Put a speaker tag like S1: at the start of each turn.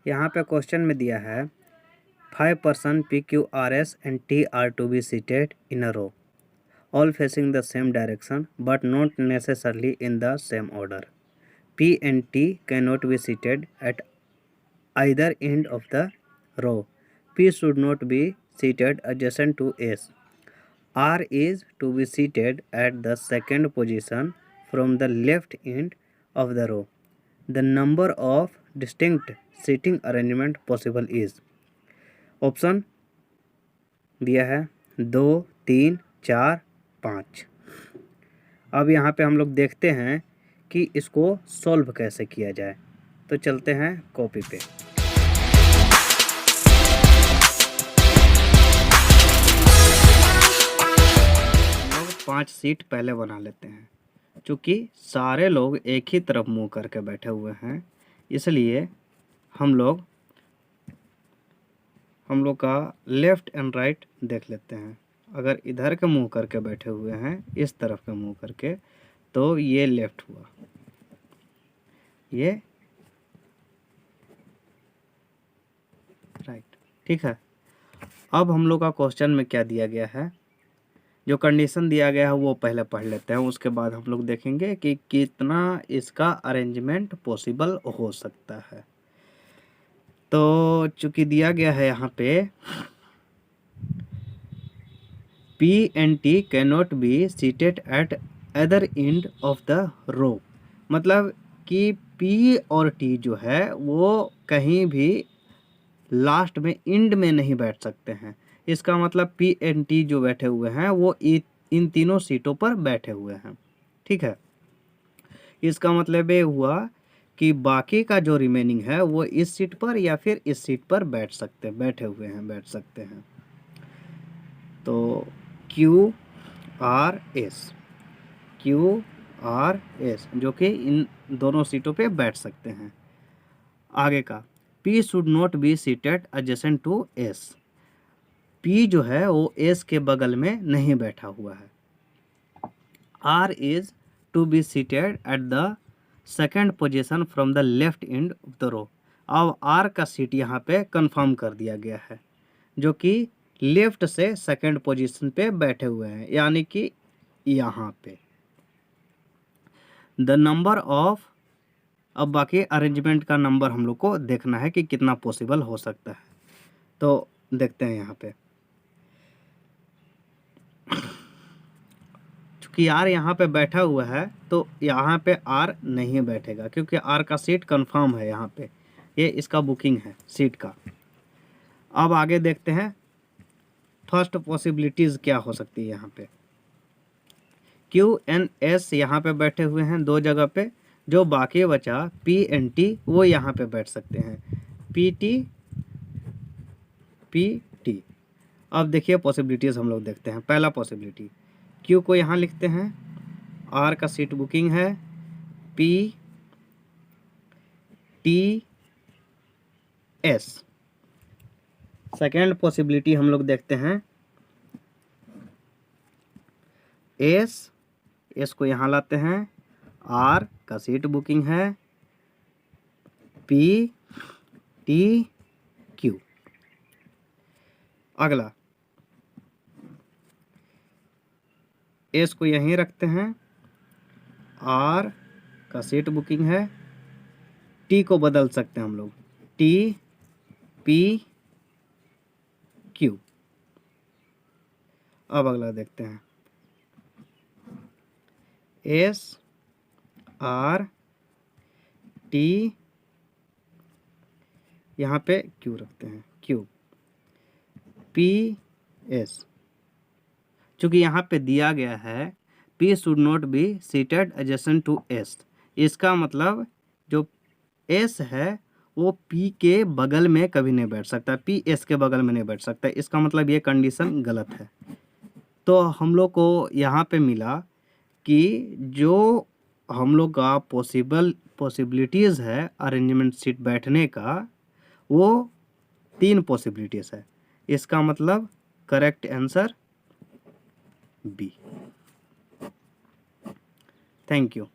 S1: यहाँ पे क्वेश्चन में दिया है 5 person P, Q, R, S and T are to be seated in a row, all facing the same direction but not necessarily in the same order. P and T cannot be seated at either end of the row. P should not be seated adjacent to S. R is to be seated at the second position from the left end of the row. The number of distinct seating arrangement possible is option दिया है 2, 3, 4, 5। अब यहाँ पे हम लोग देखते हैं कि इसको सॉल्व कैसे किया जाए। तो चलते हैं कॉपी पे। हम लोग 5 सीट पहले बना लेते हैं। चूँकि सारे लोग एक ही तरफ मुंह करके बैठे हुए हैं, इसलिए हम लोग का लेफ़्ट एंड राइट देख लेते हैं। अगर इधर के मुंह करके बैठे हुए हैं, इस तरफ के मुंह करके, तो ये लेफ़्ट हुआ, ये राइट। ठीक है। अब हम लोग का क्वेश्चन में क्या दिया गया है, जो कंडीशन दिया गया है वो पहले पढ़ लेते हैं। उसके बाद हम लोग देखेंगे कि कितना इसका अरेंजमेंट पॉसिबल हो सकता है। तो चूँकि दिया गया है यहाँ पे P and T cannot be seated at other end of the row, मतलब कि P और T जो है वो कहीं भी लास्ट में इंड में नहीं बैठ सकते हैं। इसका मतलब P and T जो बैठे हुए हैं वो इन तीनों सीटों पर बैठे हुए हैं। ठीक है। इसका मतलब ये हुआ कि बाकी का जो रिमेनिंग है वो इस सीट पर या फिर इस सीट पर बैठ सकते हैं। तो Q, R, S जो कि इन दोनों सीटों पे बैठ सकते हैं। आगे का P should not be seated adjacent to S। P जो है वो S के बगल में नहीं बैठा हुआ है। R is to be seated at the second position from the left end of the row. अब R का सीट यहाँ पे कंफर्म कर दिया गया है, जो कि लेफ्ट से सेकेंड पोजीशन पे बैठे हुए हैं, यानी कि यहाँ पे। द नंबर ऑफ, अब बाकी अरेंजमेंट का नंबर हम लोग को देखना है कि कितना पॉसिबल हो सकता है। तो देखते हैं यहाँ पे, चूँकि R यहाँ पे बैठा हुआ है तो यहाँ पे R नहीं बैठेगा, क्योंकि R का सीट कंफर्म है यहाँ पे, ये इसका बुकिंग है सीट का। अब आगे देखते हैं फर्स्ट पॉसिबिलिटीज़ क्या हो सकती है। यहाँ पे Q and S यहाँ पे बैठे हुए हैं दो जगह पे, जो बाकी बचा P and T वो यहाँ पे बैठ सकते हैं, PT। अब देखिए पॉसिबिलिटीज़ हम लोग देखते हैं। पहला पॉसिबिलिटी, Q को यहाँ लिखते हैं, R का सीट बुकिंग है, P, T, S। Second possibility हम लोग देखते हैं, S को यहाँ लाते हैं, R का सीट बुकिंग है, P, T, Q। अगला S को यहीं रखते हैं, R का सीट बुकिंग है, T को बदल सकते हैं हम लोग, T, P, Q। अब अगला देखते हैं, S, R, T, यहाँ पे Q रखते हैं, Q, P, S। चूँकि यहाँ पे दिया गया है P should not be seated adjacent to S, इसका मतलब जो S है वो P के बगल में कभी नहीं बैठ सकता, P S के बगल में नहीं बैठ सकता। इसका मतलब ये कंडीशन गलत है। तो हम लोग को यहाँ पे मिला कि जो हम लोग का पॉसिबिलिटीज़ है अरेंजमेंट सीट बैठने का, वो 3 पॉसिबिलिटीज़ है। इसका मतलब correct answer B। Thank you.